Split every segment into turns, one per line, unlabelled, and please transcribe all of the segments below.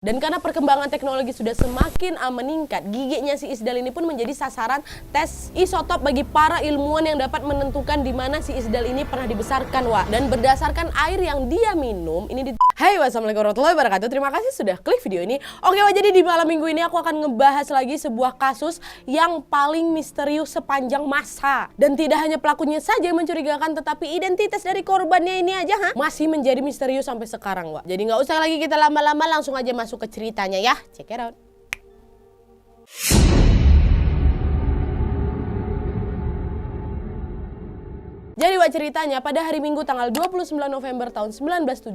Dan karena perkembangan teknologi sudah semakin meningkat, giginya si Isdal ini pun menjadi sasaran tes isotop bagi para ilmuwan yang dapat menentukan di mana si Isdal ini pernah dibesarkan, Wak. Dan berdasarkan air yang dia minum, ini Hai, wassalamualaikum warahmatullahi wabarakatuh. Terima kasih sudah klik video ini. Oke, Wak, jadi di malam minggu ini aku akan ngebahas lagi sebuah kasus yang paling misterius sepanjang masa. Dan tidak hanya pelakunya saja yang mencurigakan, tetapi identitas dari korbannya ini aja masih menjadi misterius sampai sekarang, Wak. Jadi nggak usah lagi kita lama-lama, langsung aja masuk ke ceritanya ya. Check it out. Jadi Wak, ceritanya pada hari Minggu tanggal 29 November tahun 1970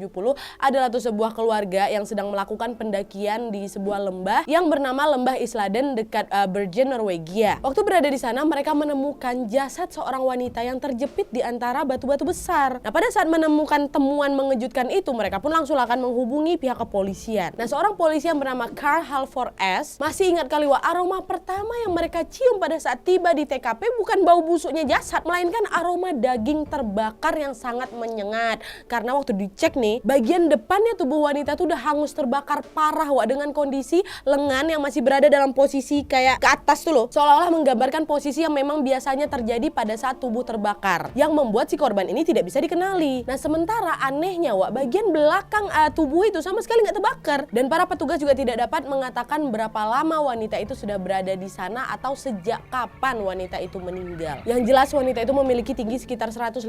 adalah sebuah keluarga yang sedang melakukan pendakian di sebuah lembah yang bernama Lembah Isladen dekat Bergen, Norwegia. Waktu berada di sana mereka menemukan jasad seorang wanita yang terjepit di antara batu-batu besar. Nah, pada saat menemukan temuan mengejutkan itu, mereka pun langsung akan menghubungi pihak kepolisian. Nah, seorang polisi yang bernama Carl Halford S. masih ingat kali, Wak, aroma pertama yang mereka cium pada saat tiba di TKP bukan bau busuknya jasad, melainkan aroma daging terbakar yang sangat menyengat. Karena waktu dicek nih, bagian depannya tubuh wanita tuh udah hangus terbakar parah, Wak, dengan kondisi lengan yang masih berada dalam posisi kayak ke atas tuh loh, seolah-olah menggambarkan posisi yang memang biasanya terjadi pada saat tubuh terbakar, yang membuat si korban ini tidak bisa dikenali. Nah, sementara anehnya, Wak, bagian belakang tubuh itu sama sekali nggak terbakar, dan para petugas juga tidak dapat mengatakan berapa lama wanita itu sudah berada di sana atau sejak kapan wanita itu meninggal. Yang jelas wanita itu memiliki tinggi sekitar 152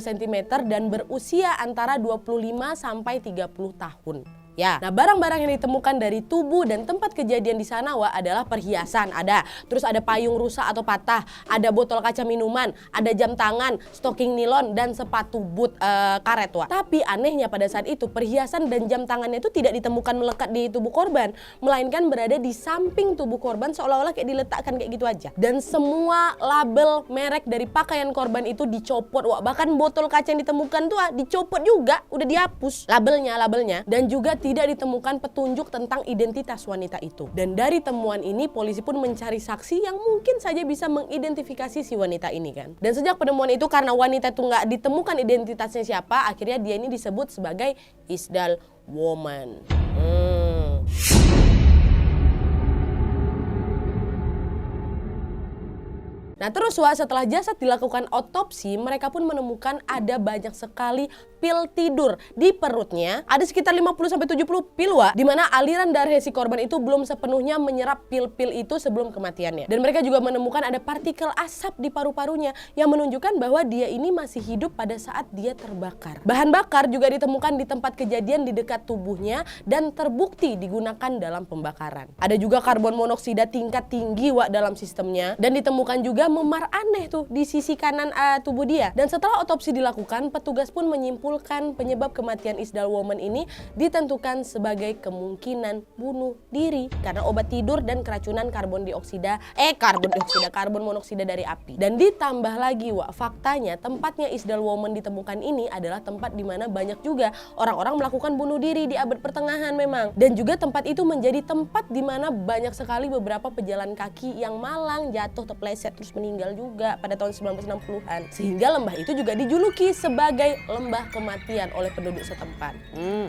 cm dan berusia antara 25 sampai 30 tahun. Ya, nah barang-barang yang ditemukan dari tubuh dan tempat kejadian di sana, Wak, adalah perhiasan, terus ada payung rusak atau patah, ada botol kaca minuman, ada jam tangan, stocking nilon dan sepatu boot karet, Wak. Tapi anehnya pada saat itu perhiasan dan jam tangannya itu tidak ditemukan melekat di tubuh korban, melainkan berada di samping tubuh korban seolah-olah kayak diletakkan kayak gitu aja. Dan semua label merek dari pakaian korban itu dicopot, Wak. Bahkan botol kaca yang ditemukan tuh dicopot juga, udah dihapus labelnya, dan juga tidak ditemukan petunjuk tentang identitas wanita itu. Dan dari temuan ini polisi pun mencari saksi yang mungkin saja bisa mengidentifikasi si wanita ini kan. Dan sejak penemuan itu, karena wanita itu nggak ditemukan identitasnya siapa, akhirnya dia ini disebut sebagai Isdal Woman. Nah terus, Wak, setelah jasad dilakukan otopsi, mereka pun menemukan ada banyak sekali pil tidur di perutnya. Ada sekitar 50-70 pil, Wak, dimana aliran darah si korban itu belum sepenuhnya menyerap pil-pil itu sebelum kematiannya. Dan mereka juga menemukan ada partikel asap di paru-parunya yang menunjukkan bahwa dia ini masih hidup pada saat dia terbakar. Bahan bakar juga ditemukan di tempat kejadian di dekat tubuhnya dan terbukti digunakan dalam pembakaran. Ada juga karbon monoksida tingkat tinggi, Wak, dalam sistemnya, dan ditemukan juga memar aneh tuh di sisi kanan tubuh dia. Dan setelah otopsi dilakukan, petugas pun menyimpulkan penyebab kematian Isdal Woman ini ditentukan sebagai kemungkinan bunuh diri karena obat tidur dan keracunan karbon monoksida dari api. Dan ditambah lagi, Wak, faktanya tempatnya Isdal Woman ditemukan ini adalah tempat di mana banyak juga orang-orang melakukan bunuh diri di abad pertengahan memang. Dan juga tempat itu menjadi tempat di mana banyak sekali beberapa pejalan kaki yang malang jatuh terpleset terus meninggal juga pada tahun 1960-an. Sehingga lembah itu juga dijuluki sebagai lembah kematian oleh penduduk setempat.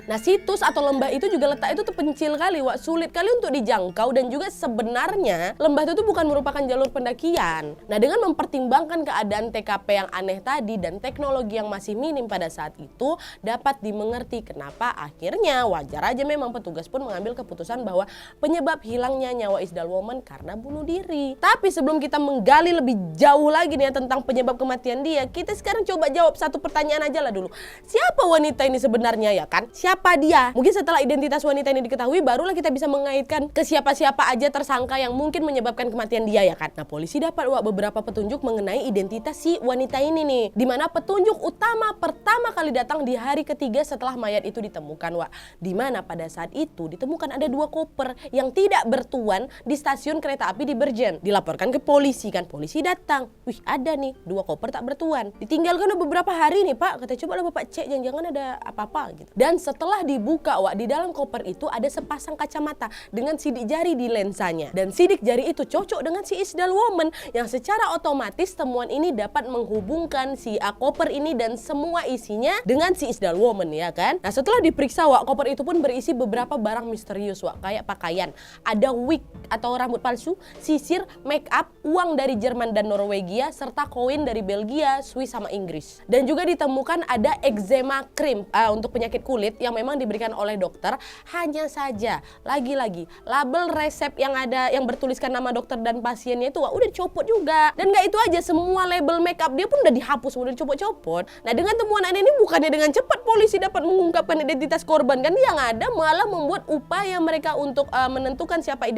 Nah, situs atau lembah itu juga letak itu terpencil kali, Wak, sulit kali untuk dijangkau, dan juga sebenarnya lembah itu tuh bukan merupakan jalur pendakian. Nah, dengan mempertimbangkan keadaan TKP yang aneh tadi dan teknologi yang masih minim pada saat itu, dapat dimengerti kenapa akhirnya wajar aja memang petugas pun mengambil keputusan bahwa penyebab hilangnya nyawa Isdal Woman karena bunuh diri. Tapi sebelum kita menggali lebih jauh lagi nih tentang penyebab kematian dia, kita sekarang coba jawab satu pertanyaan aja lah dulu. Siapa wanita ini sebenarnya, ya kan? Siapa dia? Mungkin setelah identitas wanita ini diketahui, barulah kita bisa mengaitkan ke siapa-siapa aja tersangka yang mungkin menyebabkan kematian dia, ya kan? Nah, polisi dapat, Wak, beberapa petunjuk mengenai identitas si wanita ini nih. Dimana petunjuk utama pertama kali datang di hari ketiga setelah mayat itu ditemukan, Wak. Dimana pada saat itu ditemukan ada 2 koper yang tidak bertuan di stasiun kereta api di Bergen. Dilaporkan ke polisi kan, polisi datang, wih ada nih 2 koper tak bertuan, ditinggalkan udah beberapa hari nih, Pak. Kata, coba lah Bapak Wak, cek jangan-jangan ada apa-apa gitu. Dan setelah dibuka Wak, di dalam koper itu ada sepasang kacamata dengan sidik jari di lensanya. Dan sidik jari itu cocok dengan si Isdal Woman, yang secara otomatis temuan ini dapat menghubungkan si koper ini dan semua isinya dengan si Isdal Woman, ya kan. Nah setelah diperiksa Wak, koper itu pun berisi beberapa barang misterius Wak, kayak pakaian, ada wig atau rambut palsu, sisir, make up, uang dari Jerman dan Norwegia, serta koin dari Belgia, Swiss sama Inggris. Dan juga ditemukan ada eczema cream untuk penyakit kulit yang memang diberikan oleh dokter. Hanya saja lagi-lagi label resep yang ada yang bertuliskan nama dokter dan pasiennya itu udah dicopot juga. Dan gak itu aja, semua label make up dia pun udah dihapus, udah dicopot-copot. Nah dengan temuan ini bukannya dengan cepat polisi dapat mengungkapkan identitas korban, kan yang ada malah membuat upaya mereka untuk menentukan siapa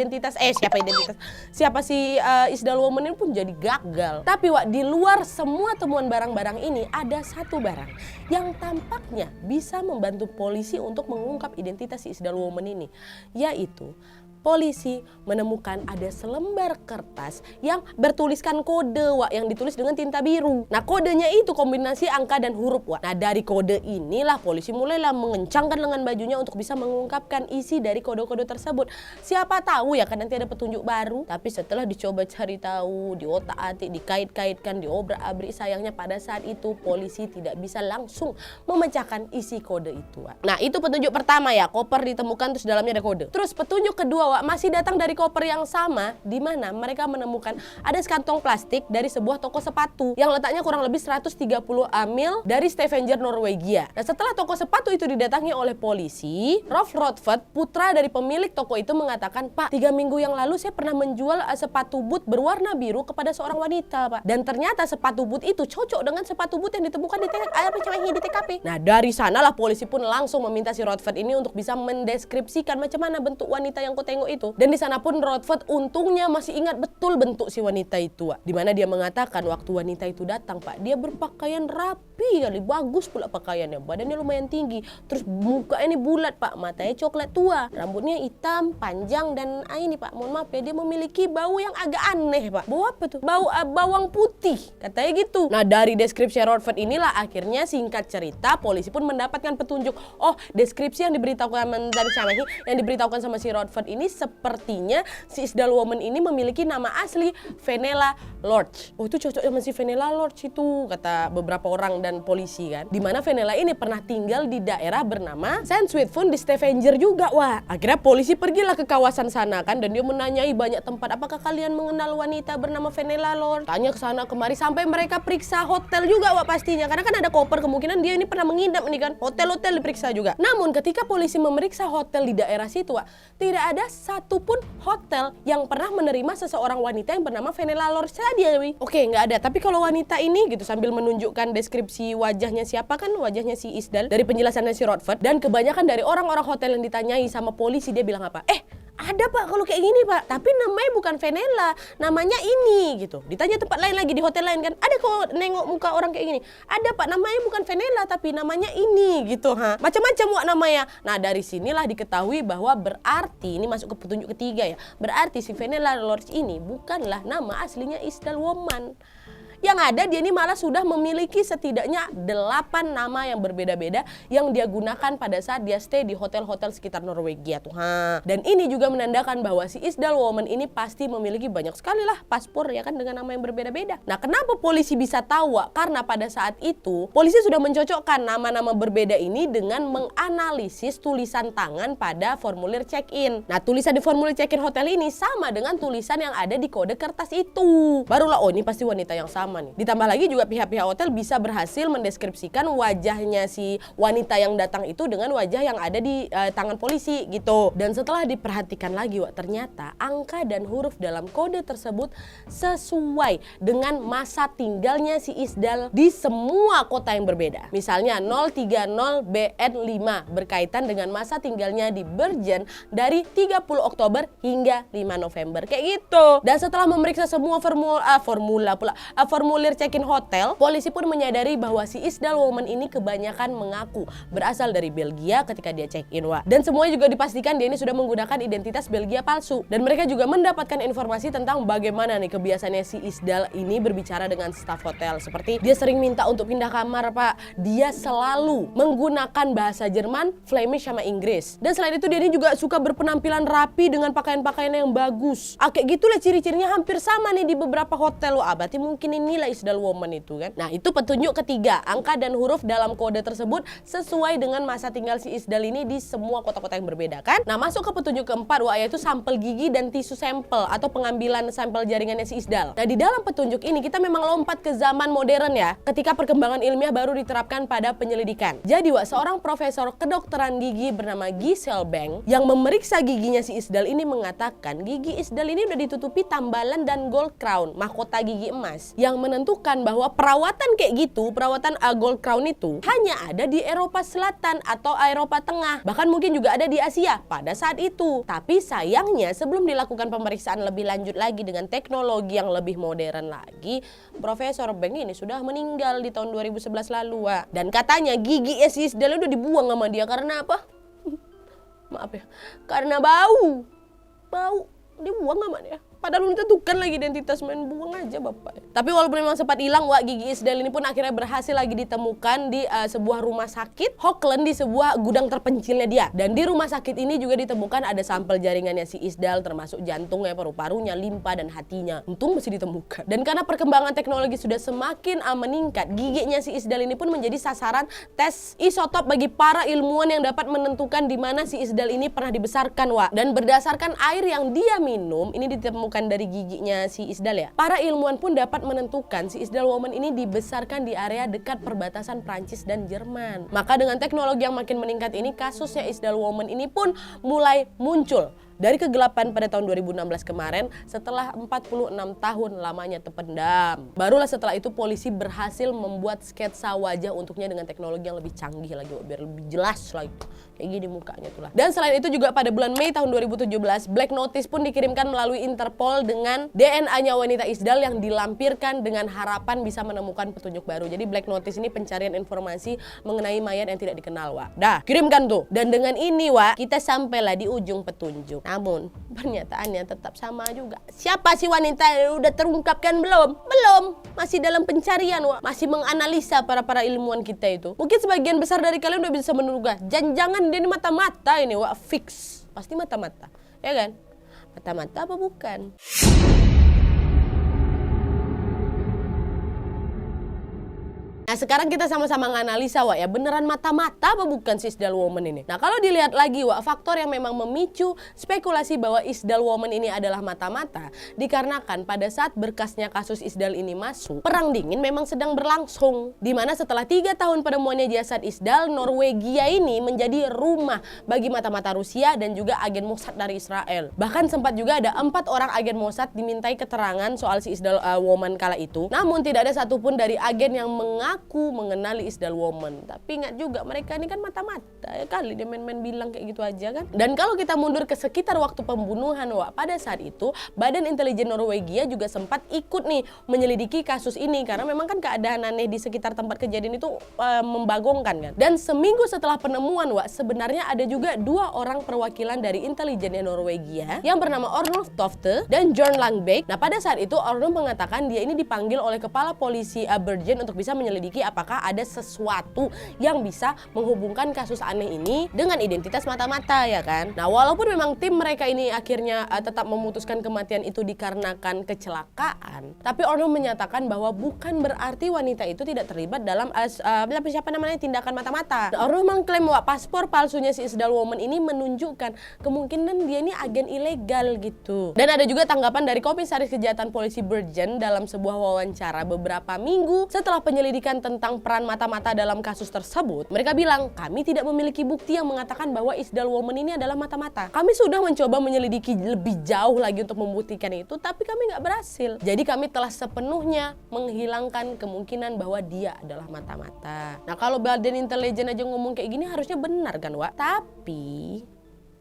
si Isdal Woman ini pun jadi gagal. Tapi Wak, di luar semua temuan barang-barang ini ada satu barang yang tampaknya bisa membantu polisi untuk mengungkap identitas si Isdal Woman ini, yaitu polisi menemukan ada selembar kertas yang bertuliskan kode Wak, yang ditulis dengan tinta biru. Nah kodenya itu kombinasi angka dan huruf Wak. Nah dari kode inilah polisi mulailah mengencangkan lengan bajunya untuk bisa mengungkapkan isi dari kode-kode tersebut. Siapa tahu ya kan nanti ada petunjuk baru. Tapi setelah dicoba cari tahu, diotak-atik, dikait-kaitkan, diobrak-abrik, sayangnya pada saat itu polisi tidak bisa langsung memecahkan isi kode itu Wak. Nah itu petunjuk pertama ya, koper ditemukan terus dalamnya ada kode. Terus petunjuk kedua Wak, masih datang dari koper yang sama, di mana mereka menemukan ada sekantong plastik dari sebuah toko sepatu yang letaknya kurang lebih 130 mil dari Stavanger, Norwegia. Nah setelah toko sepatu itu didatangi oleh polisi, Rolf Rodford, putra dari pemilik toko itu mengatakan, "Pak, 3 minggu yang lalu saya pernah menjual sepatu boot berwarna biru kepada seorang wanita, Pak. Dan ternyata sepatu boot itu cocok dengan sepatu boot yang ditemukan di TKP. Nah dari sanalah polisi pun langsung meminta si Rodford ini untuk bisa mendeskripsikan macam mana bentuk wanita yang kau tengok itu. Dan di sana pun Rodford untungnya masih ingat betul bentuk si wanita itu, Wak. Dimana dia mengatakan waktu wanita itu datang, Pak, dia berpakaian rapi kali, bagus pula pakaiannya, badannya lumayan tinggi, terus mukanya ini bulat Pak, matanya coklat tua, rambutnya hitam, panjang, dan ini Pak, mohon maaf ya, dia memiliki bau yang agak aneh Pak. Bau apa tuh? Bau bawang putih, katanya gitu. Nah dari deskripsi Rodford inilah akhirnya singkat cerita polisi pun mendapatkan petunjuk. Oh, deskripsi yang diberitahukan sama si Rodford ini sepertinya si Isdal Woman ini memiliki nama asli Fenella Lorch. Oh itu cocok sama si Fenella Lorch itu, kata beberapa orang dan polisi kan. Dimana Fenella ini pernah tinggal di daerah bernama Saint Swithun di Stavanger juga Wah. Akhirnya polisi pergilah ke kawasan sana kan, dan dia menanyai banyak tempat, apakah kalian mengenal wanita bernama Fenella Lorch? Tanya ke sana kemari sampai mereka periksa hotel juga Wak pastinya, karena kan ada koper, kemungkinan dia ini pernah menginap nih kan. Hotel-hotel diperiksa juga. Namun ketika polisi memeriksa hotel di daerah situ Wak, tidak ada satupun hotel yang pernah menerima seseorang wanita yang bernama Fenella Lorch tadi. Oke, nggak ada. Tapi kalau wanita ini gitu, sambil menunjukkan deskripsi wajahnya siapa kan, wajahnya si Isdal dari penjelasannya si Rodford, dan kebanyakan dari orang-orang hotel yang ditanyai sama polisi, dia bilang apa? Ada Pak kalau kayak gini Pak, tapi namanya bukan Fenella, namanya ini gitu. Ditanya tempat lain lagi, di hotel lain kan, ada kok nengok muka orang kayak gini. Ada Pak, namanya bukan Fenella tapi namanya ini gitu. Macam-macam Wak namanya. Nah dari sinilah diketahui bahwa berarti, ini masuk ke petunjuk ketiga ya, berarti si Fenella Lorch ini bukanlah nama aslinya Isdal Woman. Yang ada dia ini malah sudah memiliki setidaknya 8 nama yang berbeda-beda yang dia gunakan pada saat dia stay di hotel-hotel sekitar Norwegia tuh. Dan ini juga menandakan bahwa si Isdal Woman ini pasti memiliki banyak sekali lah paspor ya kan, dengan nama yang berbeda-beda. Nah kenapa polisi bisa tahu? Karena pada saat itu polisi sudah mencocokkan nama-nama berbeda ini dengan menganalisis tulisan tangan pada formulir check-in. Nah tulisan di formulir check-in hotel ini sama dengan tulisan yang ada di kode kertas itu. Barulah oh ini pasti wanita yang sama nih. Ditambah lagi juga pihak-pihak hotel bisa berhasil mendeskripsikan wajahnya si wanita yang datang itu dengan wajah yang ada di tangan polisi gitu. Dan setelah diperhatikan lagi Wak, ternyata angka dan huruf dalam kode tersebut sesuai dengan masa tinggalnya si Isdal di semua kota yang berbeda. Misalnya 030 BN5 berkaitan dengan masa tinggalnya di Bergen dari 30 Oktober hingga 5 November kayak gitu. Dan setelah memeriksa semua formula formulir check-in hotel, polisi pun menyadari bahwa si Isdal Woman ini kebanyakan mengaku berasal dari Belgia ketika dia check-in, Wak. Dan semuanya juga dipastikan dia ini sudah menggunakan identitas Belgia palsu. Dan mereka juga mendapatkan informasi tentang bagaimana nih kebiasaannya si Isdal ini berbicara dengan staf hotel. Seperti dia sering minta untuk pindah kamar, Pak. Dia selalu menggunakan bahasa Jerman, Flemish sama Inggris. Dan selain itu dia ini juga suka berpenampilan rapi dengan pakaian-pakaian yang bagus. Kayak gitulah ciri-cirinya hampir sama nih di beberapa hotel. Wah, berarti mungkin inilah Isdal Woman itu kan. Nah, itu petunjuk ketiga. Angka dan huruf dalam kode tersebut sesuai dengan masa tinggal si Isdal ini di semua kota-kota yang berbeda kan. Nah, masuk ke petunjuk keempat, Wah, yaitu sampel gigi dan tisu sampel atau pengambilan sampel jaringannya si Isdal. Nah, di dalam petunjuk ini kita memang lompat ke zaman modern ya, ketika perkembangan ilmiah baru diterapkan pada penyelidikan. Jadi, Wah, seorang profesor kedokteran gigi bernama Giselle Bank yang memeriksa giginya si Isdal ini mengatakan gigi Isdal ini udah ditutupi tambalan dan gold crown, mahkota gigi emas, yang menentukan bahwa perawatan kayak gitu, perawatan gold crown itu hanya ada di Eropa Selatan atau Eropa Tengah, bahkan mungkin juga ada di Asia pada saat itu. Tapi sayangnya sebelum dilakukan pemeriksaan lebih lanjut lagi dengan teknologi yang lebih modern lagi, Profesor Bank ini sudah meninggal di tahun 2011 lalu, Wak. Dan katanya gigi si Isdal udah dibuang sama dia karena apa? Maaf ya, karena bau dibuang sama dia. Padahal belum tentukan lagi identitas, main buang aja bapak. Tapi walaupun memang sempat hilang, Wak, gigi Isdal ini pun akhirnya berhasil lagi ditemukan di sebuah rumah sakit Hockland di sebuah gudang terpencilnya dia. Dan di rumah sakit ini juga ditemukan ada sampel jaringannya si Isdal, termasuk jantungnya, paru-parunya, limpa dan hatinya. Untung masih ditemukan. Dan karena perkembangan teknologi sudah semakin meningkat, giginya si Isdal ini pun menjadi sasaran tes isotop bagi para ilmuwan yang dapat menentukan di mana si Isdal ini pernah dibesarkan, Wak. Dan berdasarkan air yang dia minum, ini ditemukan dari giginya si Isdal ya. Para ilmuwan pun dapat menentukan si Isdal Woman ini dibesarkan di area dekat perbatasan Prancis dan Jerman. Maka dengan teknologi yang makin meningkat ini, kasusnya Isdal Woman ini pun mulai muncul dari kegelapan pada tahun 2016 kemarin setelah 46 tahun lamanya terpendam. Barulah setelah itu polisi berhasil membuat sketsa wajah untuknya dengan teknologi yang lebih canggih lagi, biar lebih jelas lagi. Kayak gini mukanya tuh lah. Dan selain itu juga pada bulan Mei tahun 2017, Black Notice pun dikirimkan melalui Interpol dengan DNA-nya wanita Isdal yang dilampirkan dengan harapan bisa menemukan petunjuk baru. Jadi Black Notice ini pencarian informasi mengenai mayat yang tidak dikenal, Wak. Dah, kirimkan tuh. Dan dengan ini, Wak, kita sampailah di ujung petunjuk. Namun, pernyataannya tetap sama juga. Siapa si wanita yang udah terungkapkan belum? Belum. Masih dalam pencarian, Wak. Masih menganalisa para ilmuwan kita itu. Mungkin sebagian besar dari kalian udah bisa menduga. Jangan-jangan dia ini mata-mata ini, Wak. Fix. Pasti mata-mata. Ya kan? Mata-mata apa bukan? Nah, sekarang kita sama-sama nganalisa, Wak, ya, beneran mata-mata apa bukan si Isdal Woman ini? Nah, kalau dilihat lagi, Wak, faktor yang memang memicu spekulasi bahwa Isdal Woman ini adalah mata-mata dikarenakan pada saat berkasnya kasus Isdal ini masuk, perang dingin memang sedang berlangsung. Dimana setelah 3 tahun penemuannya jasad Isdal, Norwegia ini menjadi rumah bagi mata-mata Rusia dan juga agen Mossad dari Israel. Bahkan sempat juga ada 4 orang agen Mossad dimintai keterangan soal si Isdal Woman kala itu. Namun tidak ada satupun dari agen yang mengaku mengenali Isdal Woman. Tapi ingat juga mereka ini kan mata-mata, ya kali dia main-main bilang kayak gitu aja kan. Dan kalau kita mundur ke sekitar waktu pembunuhan, Wak, pada saat itu Badan Intelijen Norwegia juga sempat ikut nih menyelidiki kasus ini karena memang kan keadaan aneh di sekitar tempat kejadian itu membagongkan kan. Dan seminggu setelah penemuan, Wak, sebenarnya ada juga 2 orang perwakilan dari intelijennya Norwegia yang bernama Ornulf Tofte dan John Langbeck. Nah, pada saat itu Ornulf mengatakan dia ini dipanggil oleh kepala polisi Bergen untuk bisa menyelidiki apakah ada sesuatu yang bisa menghubungkan kasus aneh ini dengan identitas mata-mata, ya kan. Nah, walaupun memang tim mereka ini akhirnya tetap memutuskan kematian itu dikarenakan kecelakaan, tapi Orno menyatakan bahwa bukan berarti wanita itu tidak terlibat dalam tindakan mata-mata. Nah, Orno mengklaim bahwa paspor palsunya si Isdal Woman ini menunjukkan kemungkinan dia ini agen ilegal gitu. Dan ada juga tanggapan dari Komisaris Kejahatan Polisi Bergen dalam sebuah wawancara beberapa minggu setelah penyelidikan tentang peran mata-mata dalam kasus tersebut. Mereka bilang, kami tidak memiliki bukti yang mengatakan bahwa Isdal Woman ini adalah mata-mata. Kami sudah mencoba menyelidiki lebih jauh lagi untuk membuktikan itu, tapi kami nggak berhasil. Jadi kami telah sepenuhnya menghilangkan kemungkinan bahwa dia adalah mata-mata. Nah, kalau Badan Intelijen aja ngomong kayak gini harusnya benar kan, Wak? Tapi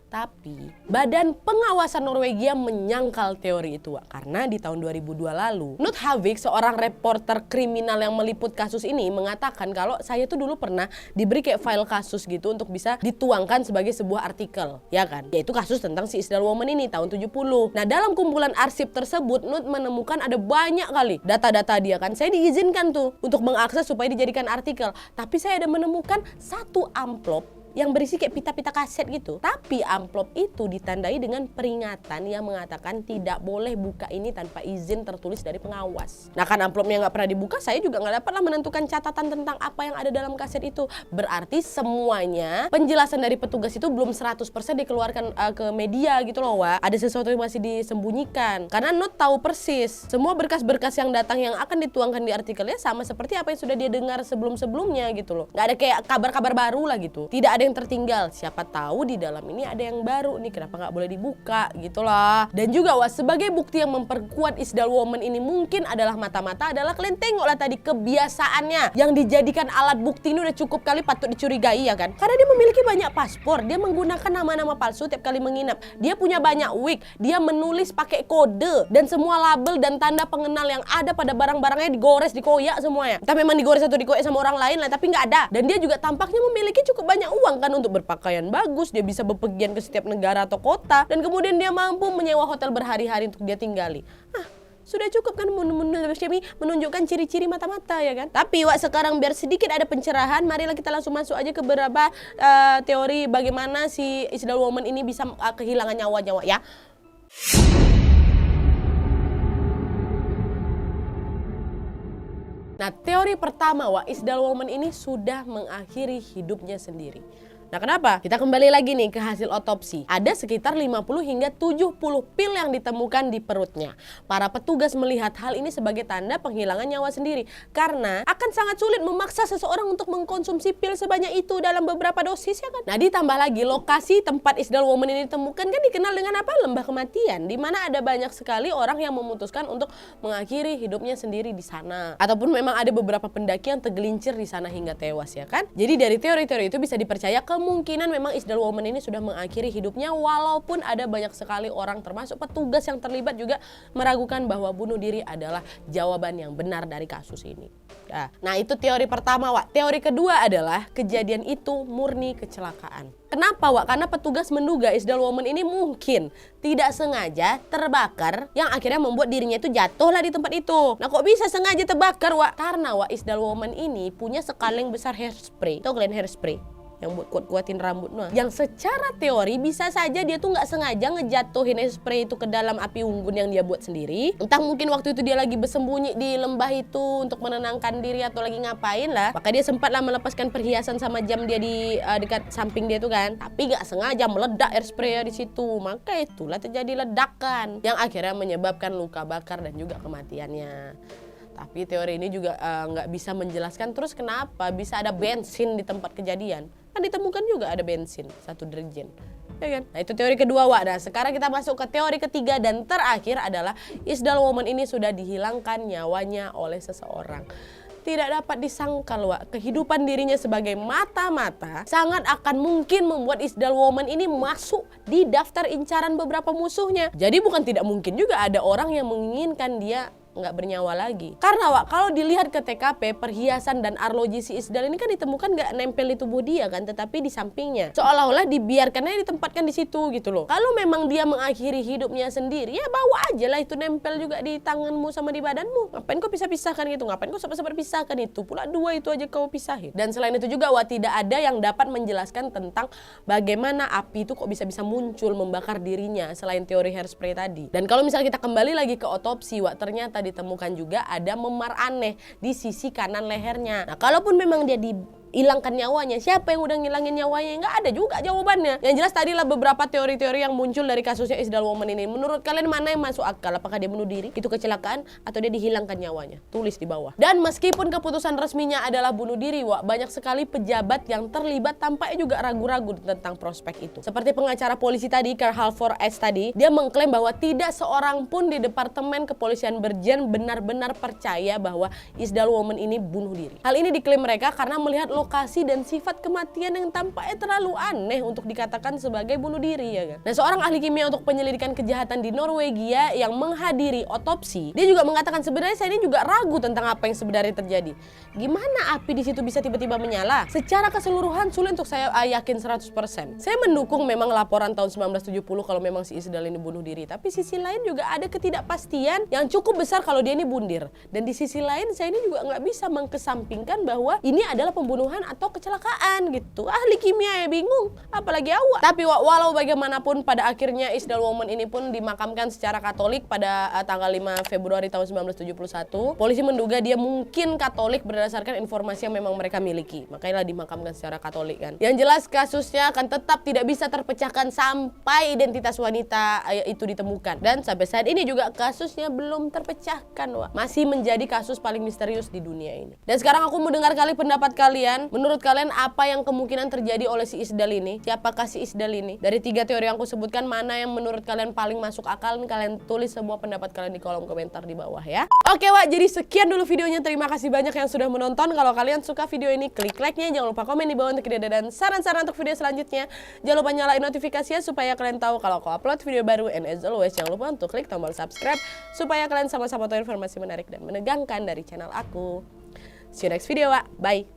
Tapi Badan Pengawasan Norwegia menyangkal teori itu, Wak. Karena di tahun 2002 lalu, Knut Havik, seorang reporter kriminal yang meliput kasus ini, mengatakan kalau saya tuh dulu pernah diberi kayak file kasus gitu untuk bisa dituangkan sebagai sebuah artikel, ya kan? Yaitu kasus tentang si Isdal Woman ini tahun 70. Nah, dalam kumpulan arsip tersebut, Knut menemukan ada banyak kali data-data dia kan. Saya diizinkan tuh untuk mengakses supaya dijadikan artikel. Tapi saya ada menemukan satu amplop yang berisi kayak pita-pita kaset gitu. Tapi amplop itu ditandai dengan peringatan yang mengatakan tidak boleh buka ini tanpa izin tertulis dari pengawas. Nah, kan amplopnya nggak pernah dibuka, saya juga nggak dapat lah menentukan catatan tentang apa yang ada dalam kaset itu. Berarti semuanya penjelasan dari petugas itu belum 100% dikeluarkan ke media gitu loh, Wak. Ada sesuatu yang masih disembunyikan. Karena Knut tahu persis semua berkas-berkas yang datang yang akan dituangkan di artikelnya sama seperti apa yang sudah dia dengar sebelum-sebelumnya gitu loh. Nggak ada kayak kabar-kabar baru lah gitu. Tidak ada yang tertinggal. Siapa tahu di dalam ini ada yang baru nih, kenapa nggak boleh dibuka gitu lah. Dan juga, Wak, sebagai bukti yang memperkuat Isdal Woman ini mungkin adalah mata-mata adalah kalian tengoklah tadi kebiasaannya yang dijadikan alat bukti ini udah cukup kali patut dicurigai, ya kan? Karena dia memiliki banyak paspor, dia menggunakan nama-nama palsu tiap kali menginap, dia punya banyak wig, dia menulis pakai kode, dan semua label dan tanda pengenal yang ada pada barang-barangnya digores, dikoyak semuanya. Entah memang digores atau dikoyak sama orang lain lah, tapi nggak ada. Dan dia juga tampaknya memiliki cukup banyak uang kan untuk berpakaian bagus, dia bisa bepergian ke setiap negara atau kota, dan kemudian dia mampu menyewa hotel berhari-hari untuk dia tinggali. Sudah cukup kan menunjukkan ciri-ciri mata-mata, ya kan? Tapi, Wak, sekarang biar sedikit ada pencerahan, marilah kita langsung masuk aja ke beberapa teori bagaimana si Isdal Woman ini bisa kehilangan nyawa-nyawa, ya. Nah, teori pertama, Wak, Isdal Woman ini sudah mengakhiri hidupnya sendiri. Nah, kenapa? Kita kembali lagi nih ke hasil otopsi. Ada sekitar 50 hingga 70 pil yang ditemukan di perutnya. Para petugas melihat hal ini sebagai tanda penghilangan nyawa sendiri. Karena akan sangat sulit memaksa seseorang untuk mengkonsumsi pil sebanyak itu dalam beberapa dosis, ya kan? Nah, ditambah lagi lokasi tempat Isdal Woman ini ditemukan kan dikenal dengan apa? Lembah kematian. Di mana ada banyak sekali orang yang memutuskan untuk mengakhiri hidupnya sendiri di sana. Ataupun memang ada beberapa pendaki yang tergelincir di sana hingga tewas, ya kan? Jadi dari teori-teori itu bisa dipercaya kemungkinan memang Isdal Woman ini sudah mengakhiri hidupnya, walaupun ada banyak sekali orang termasuk petugas yang terlibat juga meragukan bahwa bunuh diri adalah jawaban yang benar dari kasus ini. Nah, itu teori pertama, Wak. Teori kedua adalah kejadian itu murni kecelakaan. Kenapa, Wak? Karena petugas menduga Isdal Woman ini mungkin tidak sengaja terbakar yang akhirnya membuat dirinya itu jatuhlah di tempat itu. Nah, kok bisa sengaja terbakar, Wak? Karena, Wak, Isdal Woman ini punya sekaleng besar hairspray. Tahu kalian hairspray? Yang buat kuat-kuatin rambut, yang secara teori bisa saja dia tuh nggak sengaja ngejatuhin spray itu ke dalam api unggun yang dia buat sendiri. Entah mungkin waktu itu dia lagi bersembunyi di lembah itu untuk menenangkan diri atau lagi ngapain lah. Maka dia sempatlah melepaskan perhiasan sama jam dia di dekat samping dia tuh kan. Tapi nggak sengaja meledak airspray di situ. Maka itulah terjadi ledakan yang akhirnya menyebabkan luka bakar dan juga kematiannya. Tapi teori ini juga nggak bisa menjelaskan terus kenapa bisa ada bensin di tempat kejadian. Kan ditemukan juga ada bensin, 1 dirjen. Ya kan? Nah, itu teori kedua, Wak. Nah, sekarang kita masuk ke teori ketiga dan terakhir adalah Isdal Woman ini sudah dihilangkan nyawanya oleh seseorang. Tidak dapat disangkal, Wak, kehidupan dirinya sebagai mata-mata sangat akan mungkin membuat Isdal Woman ini masuk di daftar incaran beberapa musuhnya. Jadi bukan tidak mungkin juga ada orang yang menginginkan dia nggak bernyawa lagi. Karena, Wak, kalau dilihat ke TKP, perhiasan dan arloji si Isdal ini kan ditemukan nggak nempel di tubuh dia kan, tetapi di sampingnya. Seolah-olah dibiarkannya ditempatkan di situ gitu loh. Kalau memang dia mengakhiri hidupnya sendiri, ya bawa aja lah itu nempel juga di tanganmu sama di badanmu. Ngapain kau pisah-pisahkan gitu? Ngapain kau sempat pisahkan itu? Pula 2 itu aja kau pisahin. Dan selain itu juga, Wak, tidak ada yang dapat menjelaskan tentang bagaimana api itu kok bisa-bisa muncul membakar dirinya selain teori hairspray tadi. Dan kalau misalnya kita kembali lagi ke otopsi, Wak, ternyata ditemukan juga ada memar aneh di sisi kanan lehernya. Nah, kalaupun memang dia hilangkan nyawanya, siapa yang udah ngilangin nyawanya? Nggak ada juga jawabannya. Yang jelas tadilah beberapa teori-teori yang muncul dari kasusnya Isdal Woman ini. Menurut kalian mana yang masuk akal? Apakah dia bunuh diri, itu kecelakaan, atau dia dihilangkan nyawanya? Tulis di bawah. Dan meskipun keputusan resminya adalah bunuh diri, Wak, banyak sekali pejabat yang terlibat tampaknya juga ragu-ragu tentang prospek itu. Seperti pengacara polisi tadi, Karl Halvor S tadi, dia mengklaim bahwa tidak seorang pun di Departemen Kepolisian Bergen benar-benar percaya bahwa Isdal Woman ini bunuh diri. Hal ini diklaim mereka karena melihat lokasi dan sifat kematian yang tampaknya terlalu aneh untuk dikatakan sebagai bunuh diri ya kan. Nah, seorang ahli kimia untuk penyelidikan kejahatan di Norwegia yang menghadiri otopsi, dia juga mengatakan sebenarnya saya ini juga ragu tentang apa yang sebenarnya terjadi. Gimana api di situ bisa tiba-tiba menyala? Secara keseluruhan sulit untuk saya yakin 100%. Saya mendukung memang laporan tahun 1970 kalau memang si Isdal ini bunuh diri, tapi sisi lain juga ada ketidakpastian yang cukup besar kalau dia ini bundir. Dan di sisi lain saya ini juga nggak bisa mengkesampingkan bahwa ini adalah pembunuhan atau kecelakaan gitu. Ahli kimia ya bingung, apalagi awak. Tapi walau bagaimanapun pada akhirnya Isdal Woman ini pun dimakamkan secara Katolik pada tanggal 5 Februari tahun 1971. Polisi menduga dia mungkin Katolik berdasarkan informasi yang memang mereka miliki. Makanya dimakamkan secara Katolik kan. Yang jelas kasusnya akan tetap tidak bisa terpecahkan sampai identitas wanita itu ditemukan. Dan sampai saat ini juga kasusnya belum terpecahkan, wah. Masih menjadi kasus paling misterius di dunia ini. Dan sekarang aku mau dengar kali pendapat kalian. Menurut kalian apa yang kemungkinan terjadi oleh si Isdal ini? Siapakah si Isdal ini? Dari 3 teori yang aku sebutkan, mana yang menurut kalian paling masuk akal? Kalian tulis semua pendapat kalian di kolom komentar di bawah ya. Oke wak, jadi sekian dulu videonya. Terima kasih banyak yang sudah menonton. Kalau kalian suka video ini, klik like-nya. Jangan lupa komen di bawah untuk ide dan saran-saran untuk video selanjutnya. Jangan lupa nyalain notifikasinya supaya kalian tahu kalau aku upload video baru. And as always, jangan lupa untuk klik tombol subscribe supaya kalian sama-sama tahu informasi menarik dan menegangkan dari channel aku. See you next video, Wak. Bye.